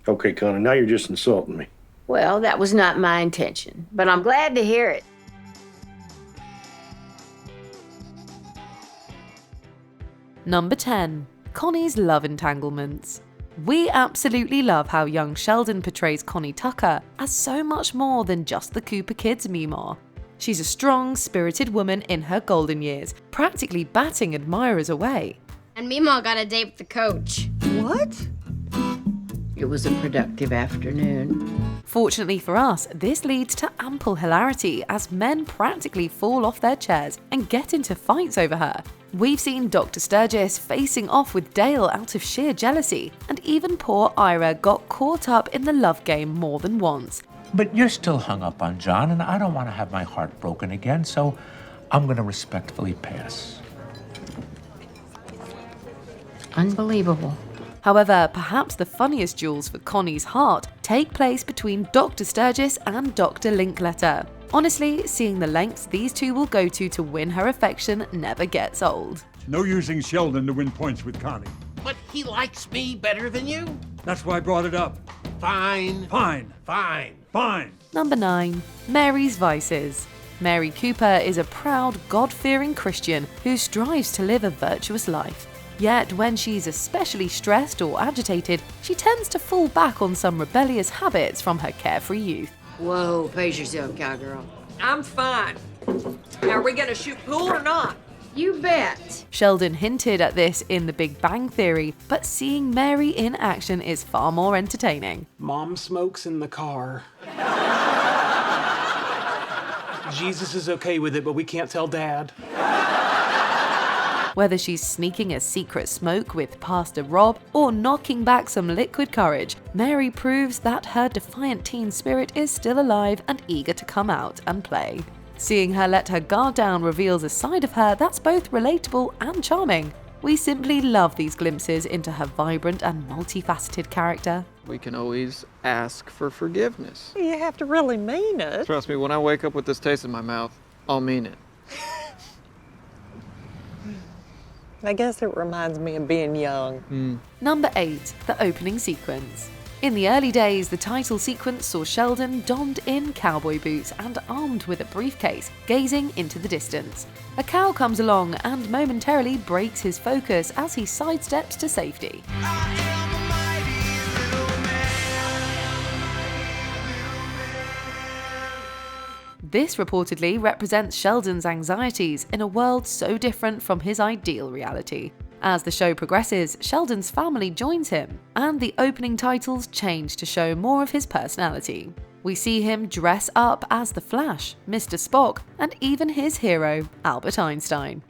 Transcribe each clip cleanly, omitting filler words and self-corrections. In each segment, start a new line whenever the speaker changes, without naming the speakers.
Okay, Connie, now you're just insulting me.
Well, that was not my intention, but I'm glad to hear it.
Number 10. Connie's love entanglements. We absolutely love how young Sheldon portrays Connie Tucker as so much more than just the Cooper Kids Meemaw. She's a strong, spirited woman in her golden years, practically batting admirers away.
And Meemaw got a date with the coach.
What? It was a productive afternoon.
Fortunately for us, this leads to ample hilarity as men practically fall off their chairs and get into fights over her. We've seen Dr. Sturgis facing off with Dale out of sheer jealousy, and even poor Ira got caught up in the love game more than once.
But you're still hung up on John, and I don't want to have my heart broken again, so I'm going to respectfully pass.
Unbelievable.
However, perhaps the funniest duels for Connie's heart take place between Dr. Sturgis and Dr. Linkletter. Honestly, seeing the lengths these two will go to win her affection never gets old.
No using Sheldon to win points with Connie.
But he likes me better than you.
That's why I brought it up.
Fine.
Fine.
Fine.
Fine.
Number 9. Mary's Vices. Mary Cooper is a proud, God-fearing Christian who strives to live a virtuous life. Yet when she's especially stressed or agitated, she tends to fall back on some rebellious habits from her carefree youth.
Whoa, pace yourself, cowgirl.
I'm fine. Now, are we gonna shoot pool or not?
You bet.
Sheldon hinted at this in The Big Bang Theory, but seeing Mary in action is far more entertaining.
Mom smokes in the car. Jesus is okay with it, but we can't tell Dad.
Whether she's sneaking a secret smoke with Pastor Rob or knocking back some liquid courage, Mary proves that her defiant teen spirit is still alive and eager to come out and play. Seeing her let her guard down reveals a side of her that's both relatable and charming. We simply love these glimpses into her vibrant and multifaceted character.
We can always ask for forgiveness.
You have to really mean it.
Trust me, when I wake up with this taste in my mouth, I'll mean it.
I guess it reminds me of being young.
Number 8. The opening sequence. In the early days, the title sequence saw Sheldon donned in cowboy boots and armed with a briefcase, gazing into the distance. A cow comes along and momentarily breaks his focus as he sidesteps to safety. This reportedly represents Sheldon's anxieties in a world so different from his ideal reality. As the show progresses, Sheldon's family joins him, and the opening titles change to show more of his personality. We see him dress up as the Flash, Mr. Spock, and even his hero, Albert Einstein.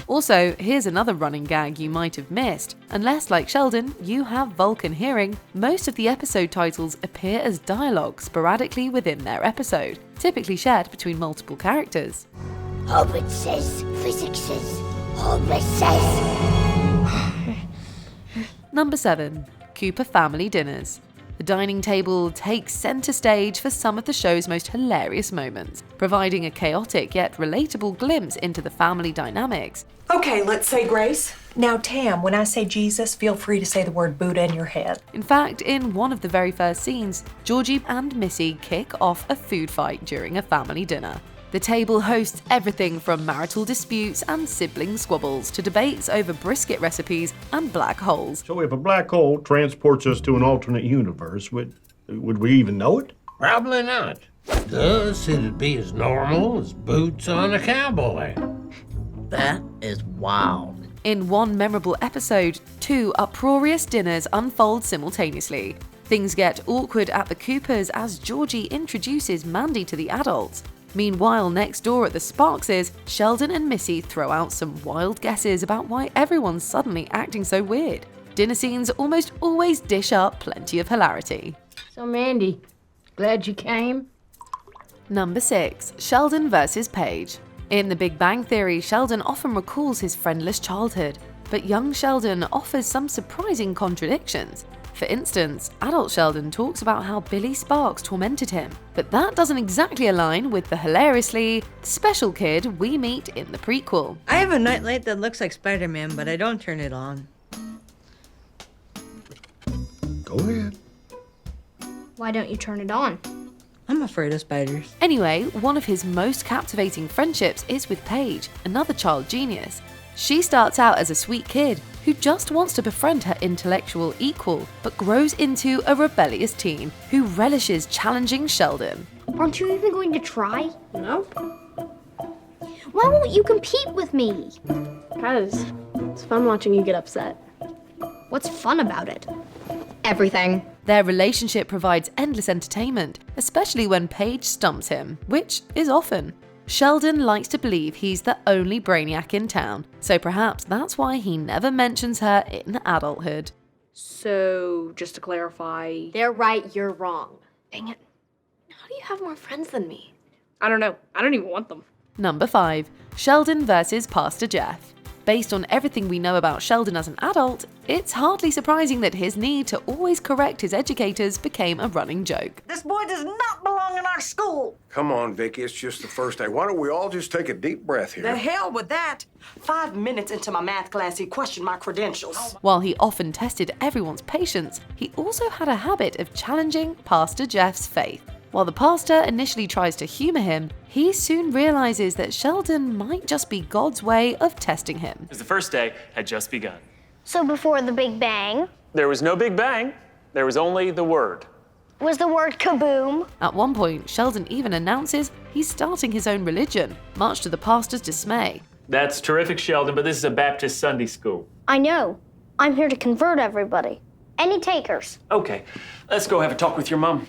Also, here's another running gag you might have missed. Unless, like Sheldon, you have Vulcan hearing, most of the episode titles appear as dialogue sporadically within their episode, typically shared between multiple characters.
Albert says, physics says, Albert says.
Number 7. Cooper Family Dinners. The dining table takes center stage for some of the show's most hilarious moments, providing a chaotic yet relatable glimpse into the family dynamics.
Okay, let's say grace. Now, Tam, when I say Jesus, feel free to say the word Buddha in your head.
In fact, in one of the very first scenes, Georgie and Missy kick off a food fight during a family dinner. The table hosts everything from marital disputes and sibling squabbles to debates over brisket recipes and black holes.
So if a black hole transports us to an alternate universe, would we even know it?
Probably not. Thus, it'd be as normal as boots on a cowboy.
That is wild.
In one memorable episode, 2 uproarious dinners unfold simultaneously. Things get awkward at the Coopers as Georgie introduces Mandy to the adults. Meanwhile, next door at the Sparkses, Sheldon and Missy throw out some wild guesses about why everyone's suddenly acting so weird. Dinner scenes almost always dish up plenty of hilarity.
So, Mandy, glad you came?
Number 6. Sheldon vs. Paige. In The Big Bang Theory, Sheldon often recalls his friendless childhood, but young Sheldon offers some surprising contradictions. For instance, adult Sheldon talks about how Billy Sparks tormented him, but that doesn't exactly align with the hilariously special kid we meet in the prequel.
I have a nightlight that looks like Spider-Man, but I don't turn it on.
Go ahead.
Why don't you turn it on?
I'm afraid of spiders.
Anyway, one of his most captivating friendships is with Paige, another child genius. She starts out as a sweet kid who just wants to befriend her intellectual equal, but grows into a rebellious teen who relishes challenging Sheldon.
Aren't you even going to try?
No,
Why won't you compete with me?
because it's fun watching you get upset.
What's fun about it? Everything.
Their relationship provides endless entertainment, especially when Paige stumps him, which is often. Sheldon likes to believe he's the only brainiac in town, so perhaps that's why he never mentions her in adulthood.
So, just to clarify,
They're right, you're wrong.
dang it. How do you have more friends than me? I don't know. I don't even want them.
Number 5. Sheldon versus Pastor Jeff. Based on everything we know about Sheldon as an adult, it's hardly surprising that his need to always correct his educators became a running joke.
This boy does not belong in our school.
Come on, Vicky, it's just the first day. Why don't we all just take a deep breath
The
here?
hell with that. 5 minutes into my math class, he questioned my credentials.
While he often tested everyone's patience, he also had a habit of challenging Pastor Jeff's faith. While the pastor initially tries to humor him, he soon realizes that Sheldon might just be God's way of testing him.
The first day had just begun.
So before the Big Bang,
There was no Big Bang. There was only the word.
was the word kaboom.
At one point, Sheldon even announces he's starting his own religion, much to the pastor's dismay.
That's terrific, Sheldon, but this is a Baptist Sunday school.
I know. I'm here to convert everybody. Any takers.
Okay, let's go have a talk with your mom.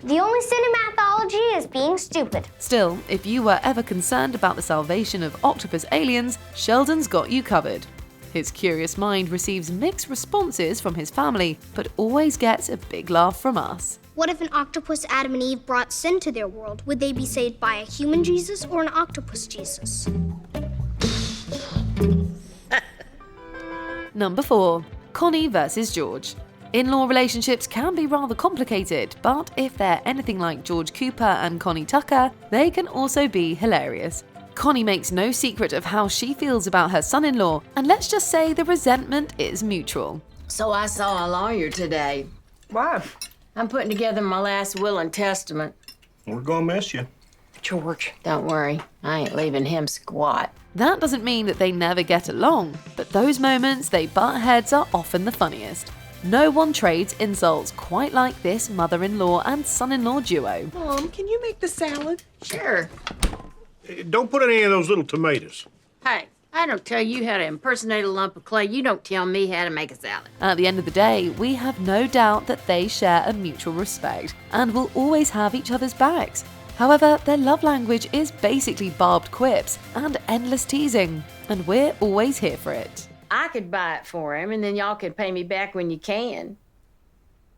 The only sin in mathology is being stupid.
Still, if you were ever concerned about the salvation of octopus aliens, Sheldon's got you covered. His curious mind receives mixed responses from his family, but always gets a big laugh from us.
What if an octopus Adam and Eve brought sin to their world? Would they be saved by a human Jesus or an octopus Jesus?
Number 4. Connie versus George. In-law relationships can be rather complicated, but if they're anything like George Cooper and Connie Tucker, they can also be hilarious. Connie makes no secret of how she feels about her son-in-law, and let's just say the resentment is mutual.
So I saw a lawyer today.
Why?
I'm putting together my last will and testament.
We're gonna miss you.
George.
Don't worry, I ain't leaving him squat.
That doesn't mean that they never get along, but those moments they butt heads are often the funniest. No one trades insults quite like this mother-in-law and son-in-law duo.
Mom, can you make the salad?
Sure.
Don't put any of those little tomatoes.
Hey, I don't tell you how to impersonate a lump of clay. You don't tell me how to make a salad.
At the end of the day, we have no doubt that they share a mutual respect and will always have each other's backs. However, their love language is basically barbed quips and endless teasing, and we're always here for it.
I could buy it for him, and then y'all could pay me back when you can.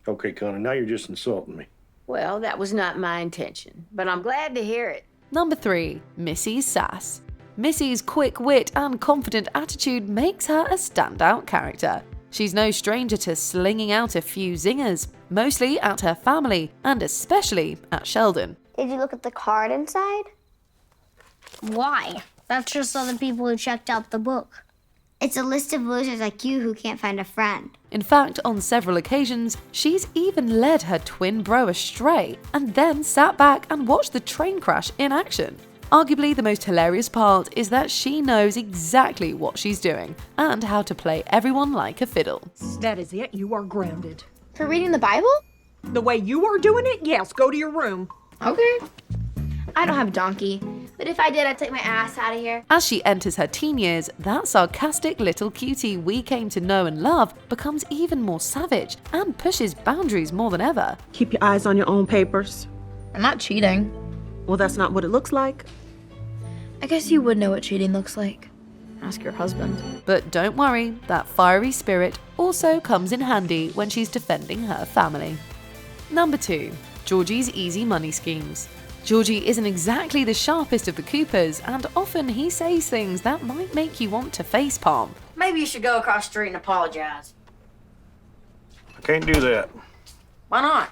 Okay, Connie, now you're just insulting me.
Well, that was not my intention, but I'm glad to hear it.
Number 3. Missy's sass. Missy's quick wit and confident attitude makes her a standout character. She's no stranger to slinging out a few zingers, mostly at her family, and especially at Sheldon.
Did you look at the card inside? Why? That's just other people who checked out the book. It's a list of losers like you who can't find a friend.
In fact, on several occasions, she's even led her twin bro astray and then sat back and watched the train crash in action. Arguably, the most hilarious part is that she knows exactly what she's doing and how to play everyone like a fiddle.
That is it. You are grounded.
For reading the Bible?
The way you are doing it, yes. Go to your room.
Okay. I don't have a donkey, but if I did, I'd take my ass out of here.
As she enters her teen years, that sarcastic little cutie we came to know and love becomes even more savage and pushes boundaries more than ever.
Keep your eyes on your own papers.
I'm not cheating.
Well, that's not what it looks like.
I guess you would know what cheating looks like. Ask your husband.
But don't worry, that fiery spirit also comes in handy when she's defending her family. Number 2. Georgie's easy money schemes. Georgie isn't exactly the sharpest of the Coopers, and often he says things that might make you want to facepalm.
Maybe you should go across the street and apologize.
I can't do that.
Why not?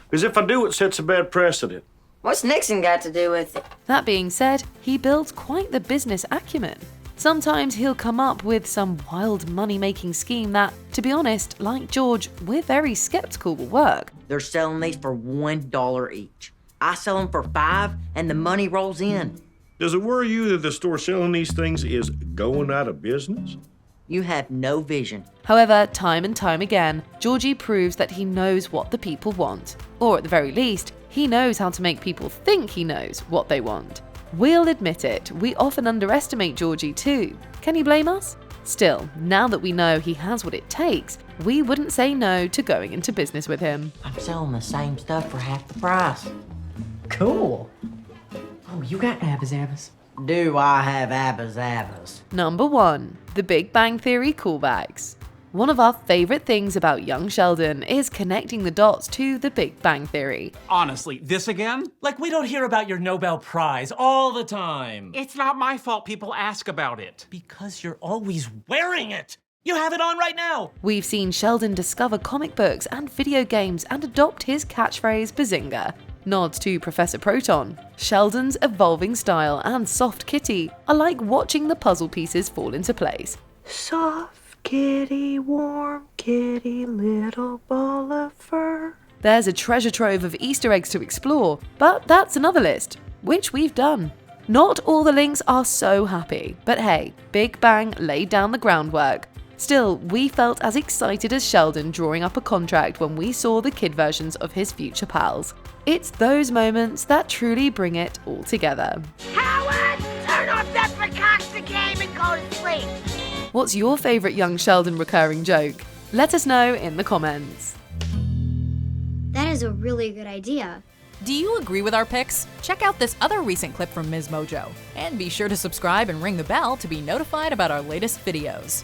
Because if I do, it sets a bad precedent.
What's Nixon got to do with it?
That being said, he builds quite the business acumen. Sometimes he'll come up with some wild money-making scheme that, to be honest, like George, we're very skeptical will work.
They're selling these for $1 each. I sell them for $5 and the money rolls in.
Does it worry you that the store selling these things is going out of business?
You have no vision.
However, time and time again, Georgie proves that he knows what the people want. Or at the very least, he knows how to make people think he knows what they want. We'll admit it, we often underestimate Georgie too. Can you blame us? Still, now that we know he has what it takes, we wouldn't say no to going into business with him.
I'm selling the same stuff for half the price. Cool. Oh, you got abba-zabbas? Do I have abba-zabbas?
Number 1. The Big Bang Theory callbacks. One of our favorite things about young Sheldon is connecting the dots to the Big Bang Theory.
Honestly, this again?
Like, we don't hear about your Nobel Prize all the time.
It's not my fault people ask about it.
Because you're always wearing it. You have it on right now.
We've seen Sheldon discover comic books and video games and adopt his catchphrase Bazinga. Nods to Professor Proton. Sheldon's evolving style and soft kitty are like watching the puzzle pieces fall into place.
Soft kitty, warm kitty, little ball of fur.
There's a treasure trove of Easter eggs to explore, but that's another list, which we've done. Not all the links are so happy, but hey, Big Bang laid down the groundwork. Still, we felt as excited as Sheldon drawing up a contract when we saw the kid versions of his future pals. It's those moments that truly bring it all together.
Howard, turn off that Picasso game and go to sleep.
What's your favourite young Sheldon recurring joke? Let us know in the comments.
That is a really good idea.
Do you agree with our picks? Check out this other recent clip from Ms. Mojo. And be sure to subscribe and ring the bell to be notified about our latest videos.